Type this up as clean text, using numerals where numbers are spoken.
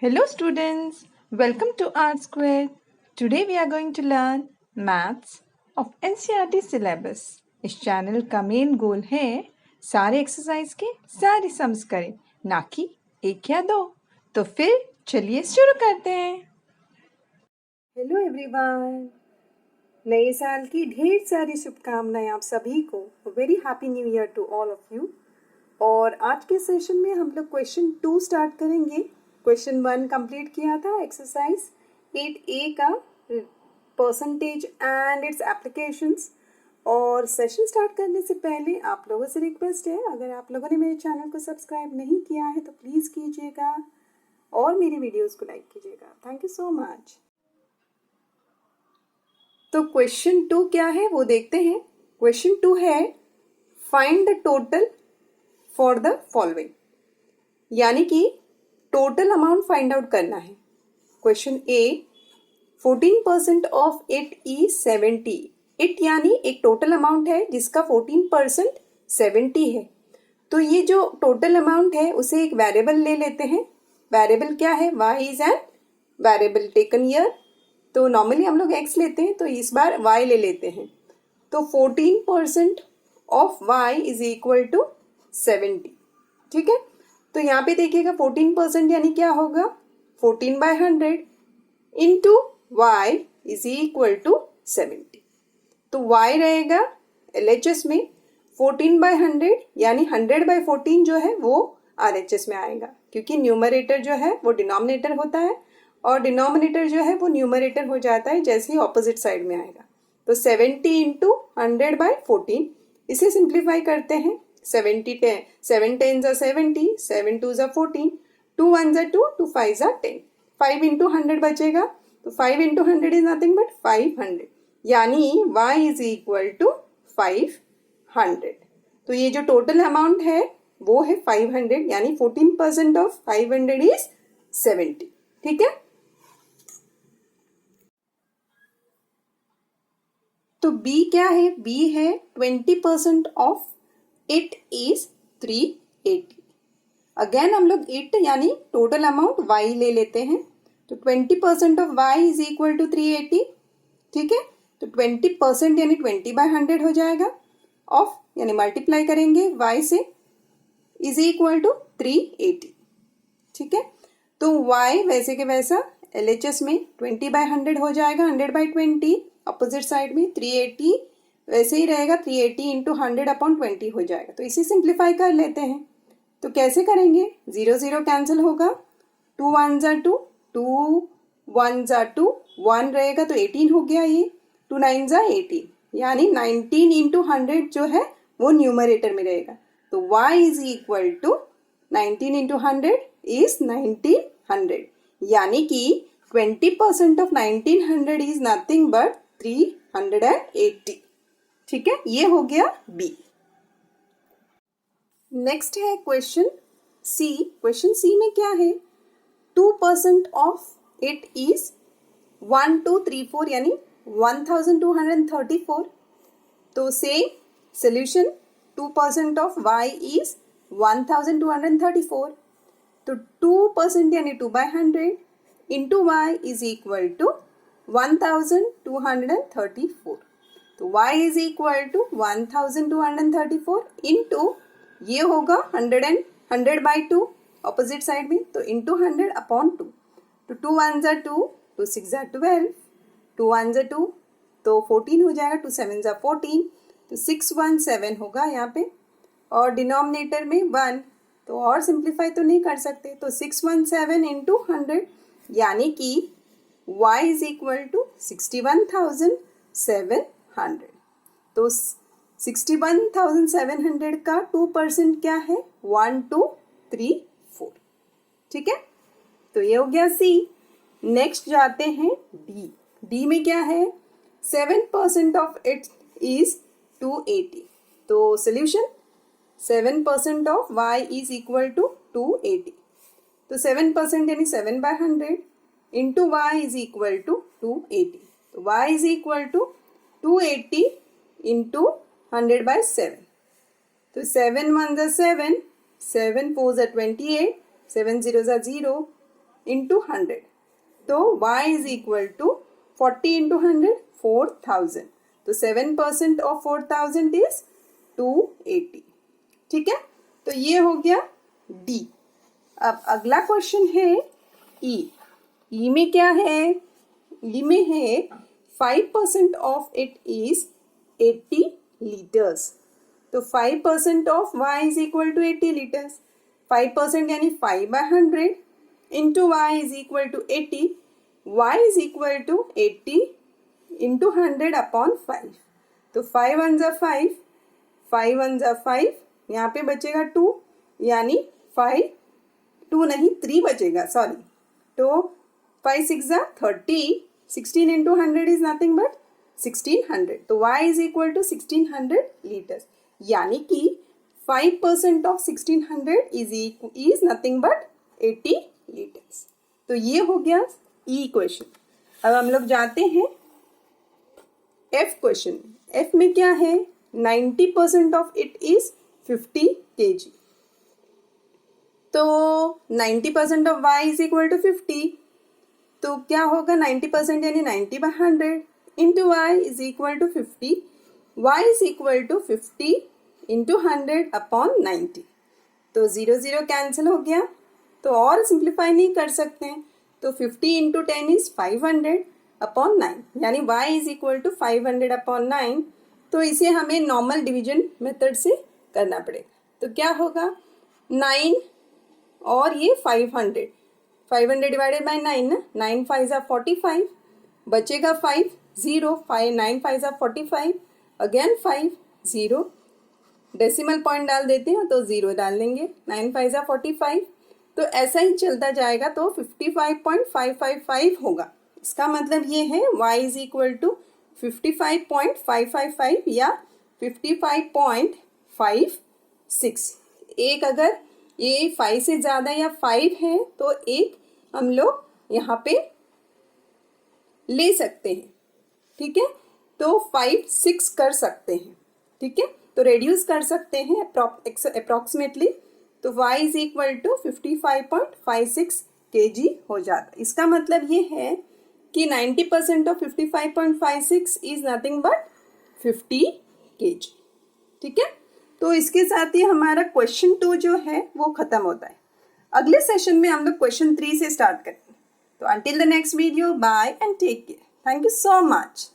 Hello students, welcome to R Square. Today we are going to learn maths of NCERT syllabus. इस channel का main goal है सारे exercise के सारे sums करें, ना कि एक या दो। तो फिर चलिए शुरू करते हैं। हेलो एवरीवन, नए साल की ढेर सारी शुभकामनाएं आप सभी को। Very happy new year to all of you. और आज के सेशन में हम लोग क्वेश्चन 2 स्टार्ट करेंगे। क्वेश्चन 1 कंप्लीट किया था, एक्सरसाइज 8A का परसेंटेज एंड इट्स एप्लीकेशंस। और सेशन स्टार्ट करने से पहले आप लोगों से रिक्वेस्ट है, अगर आप लोगों ने मेरे चैनल को सब्सक्राइब नहीं किया है तो प्लीज़ कीजिएगा और मेरी वीडियोस को लाइक कीजिएगा। Thank you so much. तो क्वेश्चन 2 क्या है वो देखते हैं। क्वेश्चन 2 है find the total for the following, यानी कि टोटल अमाउंट फाइंड आउट करना है। Question A, 14% of it is 70। It यानी एक टोटल अमाउंट है जिसका 14% 70 है। तो ये जो टोटल अमाउंट है उसे एक वेरिएबल ले लेते हैं। वेरिएबल क्या है? y is an variable taken year. तो नॉर्मली हम लोग x लेते हैं, तो इस बार y ले लेते हैं। तो 14% of y is equal to 70। ठीक है, तो यहाँ पे देखिएगा 14% यानी क्या होगा? 14/100 into y is equal to 70। तो y रहेगा LHS में 14/100 यानी 100/14 जो है वो RHS में आएगा, क्योंकि न्यूमरेटर जो है वो डिनोमिनेटर होता है और डिनोमिनेटर जो है वो न्यूमरेटर हो जाता है जैसे ही ऑपोजिट साइड में आएगा। तो 70 इंटू 100/14, इसे सिंप्लीफाई करते हैं। 7 10s are 70, 7 2s are 14, 2 1s are 2, 2 5s are 10, 5 into 100 बचेगा। तो 5 इंटू 100 इज नथिंग बट 500, यानी y इज इक्वल टू 500। तो ये जो टोटल अमाउंट है वो है 500, यानी 14% ऑफ 500 इज 70। ठीक है, तो B क्या है? B है 20% ऑफ इट इज 380। अगेन हम लोग इट यानी टोटल अमाउंट y ले लेते हैं। तो 20% of y is equal to 380। ठीक है, तो 20% यानी 20/100 हो जाएगा। ऑफ यानी मल्टीप्लाई करेंगे y से, इज इक्वल टू 380। ठीक है, तो y वैसे के वैसा LHS में 20/100 हो जाएगा, 100/20 अपोजिट साइड में 380 वैसे ही रहेगा, 380 इंटू 100/20 हो जाएगा। तो इसे सिंप्लीफाई कर लेते हैं। तो कैसे करेंगे? 0 0 कैंसिल होगा, 2 1s are 2, 2 1s are 2, 1 रहेगा तो 18 हो गया ये, 2 9s are 18, यानी 19 इंटू 100 जो है वो न्यूमरेटर में रहेगा। तो y is equal to 19 into 100 is 1900, यानी कि 20% ऑफ 1900 इज नथिंग बट 380। ठीक है, ये हो गया B। नेक्स्ट है क्वेश्चन C। क्वेश्चन C में क्या है? 2% ऑफ इट इज 1234, यानी 1234। तो same solution, 2% of y is 1234। तो 2% यानी 2/100 into y is equal to 1234। तो y is equal to 1234 into ये होगा 100/2 ऑपोजिट साइड में, तो इंटू 100/2। तो 2 1s are 2, 2 6s are 12, 2 1s are 2 तो 14 हो जाएगा, 2 7s are 14, तो 617 होगा यहाँ पे। और डिनोमिनेटर में 1, तो और सिंप्लीफाई तो नहीं कर सकते, तो 617 इंटू 100, यानी कि y इज इक्वल टू 61,700। तो 61,700 का 2% क्या है? 1234। ठीक है, तो ये हो गया C। नेक्स्ट जाते हैं D। D में क्या है? 7% ऑफ इट इज 280। तो solution, 7% of y is equal to 280। तो 7% यानी 7/100 into y is equal to 280। तो y is equal to 280 into 100/7। तो 7 1s are 7, 7 4 ज़ा 28, 7 0 ज़ा 0 इंटू 100. तो y is equal to 40 into 100 4000. तो 7% ऑफ 4000 इज 280. ठीक है, तो ये हो गया D. अब अगला क्वेश्चन है E. E में क्या है? E में है 5% ऑफ इट इज 80 लीटर्स. तो 5% of y is equal to 80 litres. 5% यानी 5/100 into y is equal to 80. y is equal to 80 into 100 upon 5. तो 5 1 ज़ा 5, 5 1 ज़ा 5, यहाँ पे बचेगा 2, यानी 5 2 नहीं 3 बचेगा, सॉरी. तो 5 6 ज़ा 30, 16 इंटू 100 इज नथिंग बट 1600. तो y is equal to 1600 litres, यानी कि 5% of 1600 is nothing but 80 litres. तो ये हो गया ई क्वेश्चन. अब हम लोग जाते हैं एफ क्वेश्चन. एफ में क्या है? 90% ऑफ इट इज 50 kg. तो 90% of y is equal to 50. तो क्या होगा? 90% यानी 90/100 into y is equal to 50. y is equal to 50 into 100 upon 90. तो 0 0 कैंसिल हो गया. तो और सिंप्लीफाई नहीं कर सकते हैं. तो 50 इंटू 10 इज 500 अपॉन 9, यानी y is equal to 500 upon 9. तो इसे हमें नॉर्मल डिवीजन मेथड से करना पड़ेगा. तो क्या होगा? 9 और ये 500, 500 डिवाइडेड बाई 9 ना. 9 5 ज़ा 45, बचेगा 5 0, 5 9 5 ज़ा 45, अगेन 5 0. डेसिमल पॉइंट डाल देते हैं तो 0 डाल देंगे. 9 5 ज़ा 45. तो ऐसा ही चलता जाएगा. तो 55.555 होगा. इसका मतलब ये है y इज इक्वल टू 55.555 या 55.56. एक अगर ये 5 से ज़्यादा या 5 है तो एक हम लोग यहाँ पे ले सकते हैं. ठीक है, तो 5 6 कर सकते हैं. ठीक है, तो रेड्यूस कर सकते हैं अप्रॉक्सीमेटली. तो y is equal to 55.56 kg हो जाता. इसका मतलब ये है कि 90% of 55.56 is nothing but 50 kg. ठीक है, तो इसके साथ ही हमारा क्वेश्चन 2 जो है वो खत्म होता है. अगले सेशन में हम लोग क्वेश्चन 3 से स्टार्ट करेंगे. तो until the next video, bye and take care. Thank you so much.